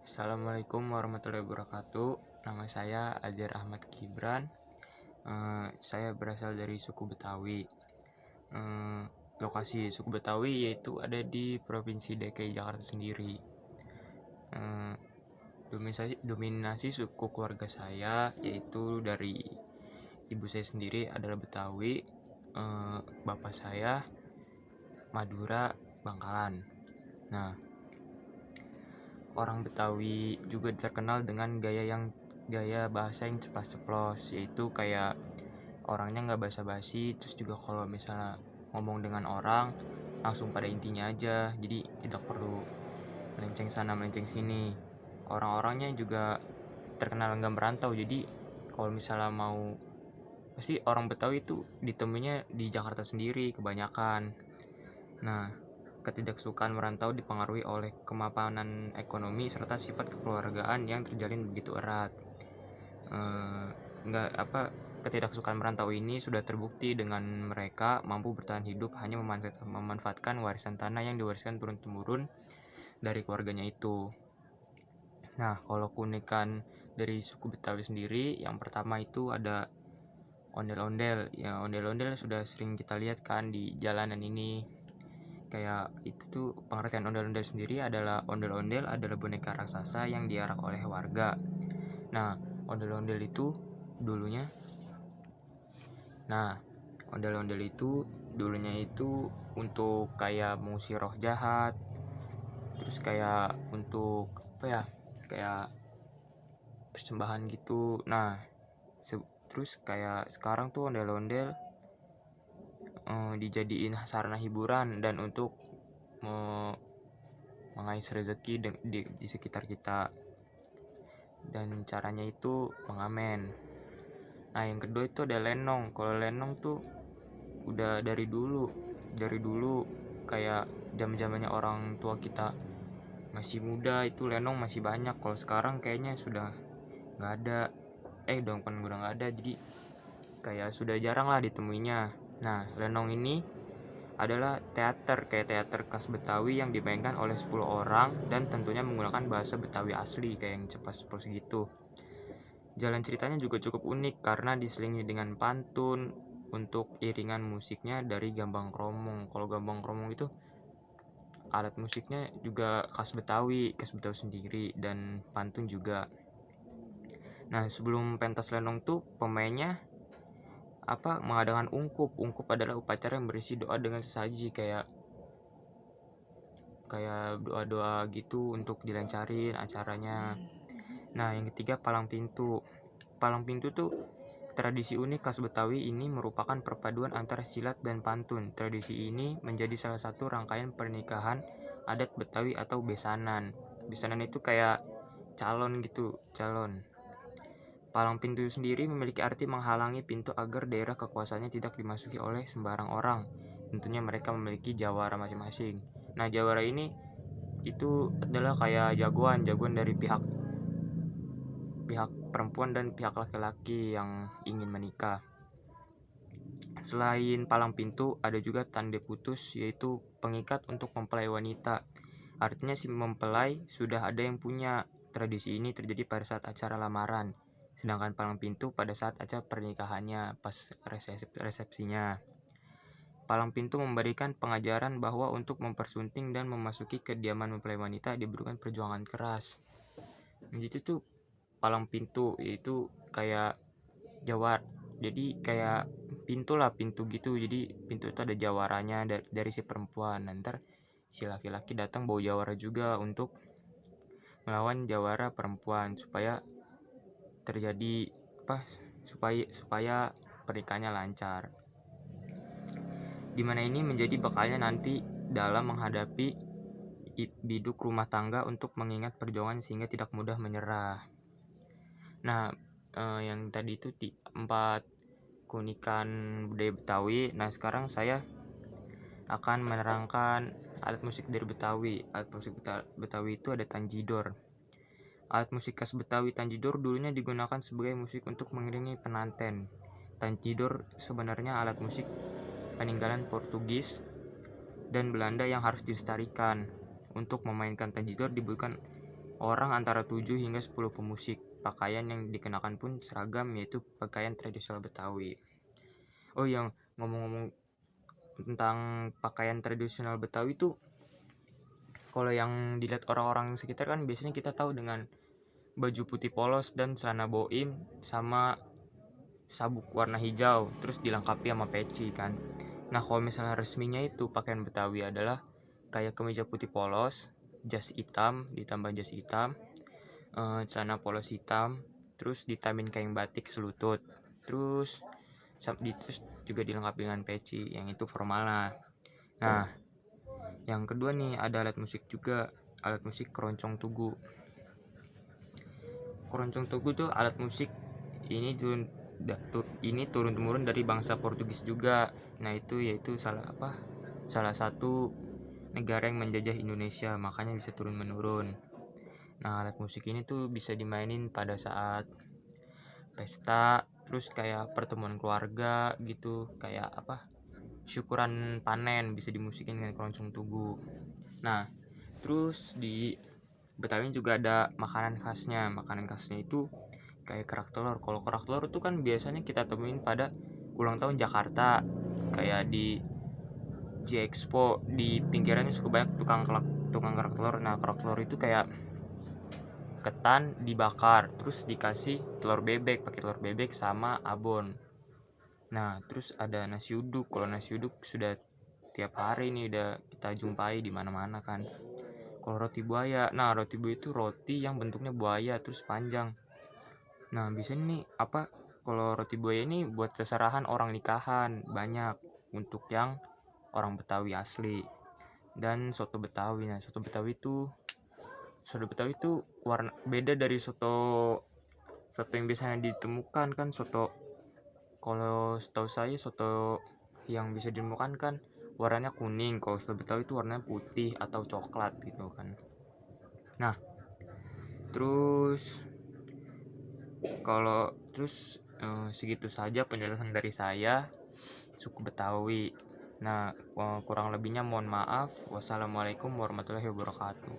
Assalamualaikum warahmatullahi wabarakatuh. Nama saya Azhar Ahmad Gibran. Saya berasal dari suku Betawi. Eh, Lokasi suku Betawi yaitu ada di Provinsi DKI Jakarta sendiri. Eh, dominasi suku keluarga saya yaitu dari ibu saya sendiri adalah Betawi, bapak saya Madura, Bangkalan. Nah, orang Betawi juga terkenal dengan gaya bahasa yang ceplas-ceplos, yaitu kayak orangnya nggak basa-basi, terus juga kalau misalnya ngomong dengan orang langsung pada intinya aja, jadi tidak perlu melenceng sana melenceng sini. Orang-orangnya juga terkenal nggak merantau, jadi kalau misalnya mau, pasti orang Betawi itu ditemuinya di Jakarta sendiri kebanyakan. Nah, ketidaksukaan merantau dipengaruhi oleh kemapanan ekonomi serta sifat kekeluargaan yang terjalin begitu erat. Nggak apa Ketidaksukaan merantau ini sudah terbukti dengan mereka mampu bertahan hidup hanya memanfaatkan warisan tanah yang diwariskan turun-temurun dari keluarganya itu. Nah, kalau keunikan dari suku Betawi sendiri, yang pertama itu ada ondel-ondel. Ya, ondel-ondel sudah sering kita lihat kan di jalanan ini. Kayak itu tuh, pengertian ondel-ondel sendiri adalah ondel-ondel adalah boneka raksasa yang diarak oleh warga. Nah, ondel-ondel itu dulunya Nah, ondel-ondel itu dulunya itu untuk kayak mengusir roh jahat, terus kayak untuk apa ya, kayak persembahan gitu. Nah, terus kayak sekarang tuh ondel-ondel dijadiin sarana hiburan dan untuk mengais rezeki di sekitar kita, dan caranya itu pengamen. Nah, yang kedua itu ada lenong. Kalau lenong tuh udah dari dulu kayak zaman-zamannya orang tua kita masih muda, itu lenong masih banyak. Kalau sekarang kayaknya sudah nggak ada. Dong kan udah nggak ada, jadi kayak sudah jarang lah ditemuinya. Nah, lenong ini adalah kayak teater khas Betawi yang dimainkan oleh 10 orang dan tentunya menggunakan bahasa Betawi asli kayak yang cepat-cepat gitu. Jalan ceritanya juga cukup unik karena diselingi dengan pantun untuk iringan musiknya dari gambang kromong. Kalau gambang kromong itu alat musiknya juga khas Betawi sendiri, dan pantun juga. Nah, sebelum pentas lenong tuh pemainnya mengadakan ungkup. Ungkup adalah upacara yang berisi doa dengan sesaji, kayak doa-doa gitu untuk dilancarin acaranya. Nah, yang ketiga palang pintu. Palang pintu tuh tradisi unik khas Betawi. Ini merupakan perpaduan antara silat dan pantun. Tradisi ini menjadi salah satu rangkaian pernikahan adat Betawi atau besanan. Besanan itu kayak calon gitu, calon. Palang pintu sendiri memiliki arti menghalangi pintu agar daerah kekuasaannya tidak dimasuki oleh sembarang orang. Tentunya mereka memiliki jawara masing-masing. Nah, jawara ini itu adalah kayak jagoan dari pihak perempuan dan pihak laki-laki yang ingin menikah. Selain palang pintu, ada juga tanda putus, yaitu pengikat untuk mempelai wanita. Artinya si mempelai sudah ada yang punya. Tradisi ini terjadi pada saat acara lamaran, sedangkan palang pintu pada saat acara pernikahannya, pas resepsinya. Palang pintu memberikan pengajaran bahwa untuk mempersunting dan memasuki kediaman mempelai wanita dibutuhkan perjuangan keras. Jadi tuh palang pintu yaitu kayak jawar, jadi kayak pintu gitu. Jadi pintu itu ada jawaranya dari si perempuan. Nanti si laki-laki datang bawa jawara juga untuk melawan jawara perempuan supaya terjadi supaya pernikahannya lancar. Dimana ini menjadi bekalnya nanti dalam menghadapi biduk rumah tangga untuk mengingat perjuangan sehingga tidak mudah menyerah. Nah, yang tadi itu 4 keunikan budaya Betawi. Nah, sekarang saya akan menerangkan alat musik dari Betawi. Alat musik Betawi itu ada tanjidor. Alat musik khas Betawi tanjidor dulunya digunakan sebagai musik untuk mengiringi penanten. Tanjidor sebenarnya alat musik peninggalan Portugis dan Belanda yang harus dilestarikan. Untuk memainkan tanjidor dibutuhkan orang antara 7 hingga 10 pemusik. Pakaian yang dikenakan pun seragam, yaitu pakaian tradisional Betawi. Oh, yang ngomong-ngomong tentang pakaian tradisional Betawi tuh, kalau yang dilihat orang-orang sekitar kan biasanya kita tahu dengan baju putih polos dan celana boim sama sabuk warna hijau, terus dilengkapi sama peci kan. Nah, kalau misalnya resminya itu pakaian Betawi adalah kayak kemeja putih polos, jas hitam ditambah jas hitam, celana polos hitam, terus ditamin kain batik selutut, terus juga dilengkapi dengan peci, yang itu formal lah. Nah, yang kedua nih ada alat musik juga, alat musik keroncong tugu. Keroncong tugu tuh alat musik ini turun temurun dari bangsa Portugis juga. Nah, itu yaitu salah satu negara yang menjajah Indonesia, makanya bisa turun menurun. Nah, alat musik ini tuh bisa dimainin pada saat pesta, terus kayak pertemuan keluarga gitu, kayak syukuran panen bisa dimusikin dengan keroncong tugu. Nah, terus di Betawi juga ada makanan khasnya. Makanan khasnya itu kayak kerak telur. Kalau kerak telur itu kan biasanya kita temuin pada ulang tahun Jakarta, kayak di J Expo, di pinggirannya suka banyak tukang kerak telur. Nah, kerak telur itu kayak ketan dibakar, terus dikasih telur bebek, pakai telur bebek sama abon. Nah, terus ada nasi uduk. Kalau nasi uduk sudah tiap hari nih udah kita jumpai di mana-mana kan. Kalau roti buaya, nah roti buaya itu roti yang bentuknya buaya terus panjang. Nah, biasanya nih kalau roti buaya ini buat seserahan orang nikahan, banyak untuk yang orang Betawi asli. Dan soto Betawi. Nah, soto Betawi itu warna beda dari soto yang biasanya ditemukan kan. Kalau setahu saya soto yang bisa ditemukan kan warnanya kuning. Kalau soto Betawi itu warnanya putih atau coklat gitu kan. Nah, terus segitu saja penjelasan dari saya suku Betawi. Nah, kurang lebihnya mohon maaf. Wassalamualaikum warahmatullahi wabarakatuh.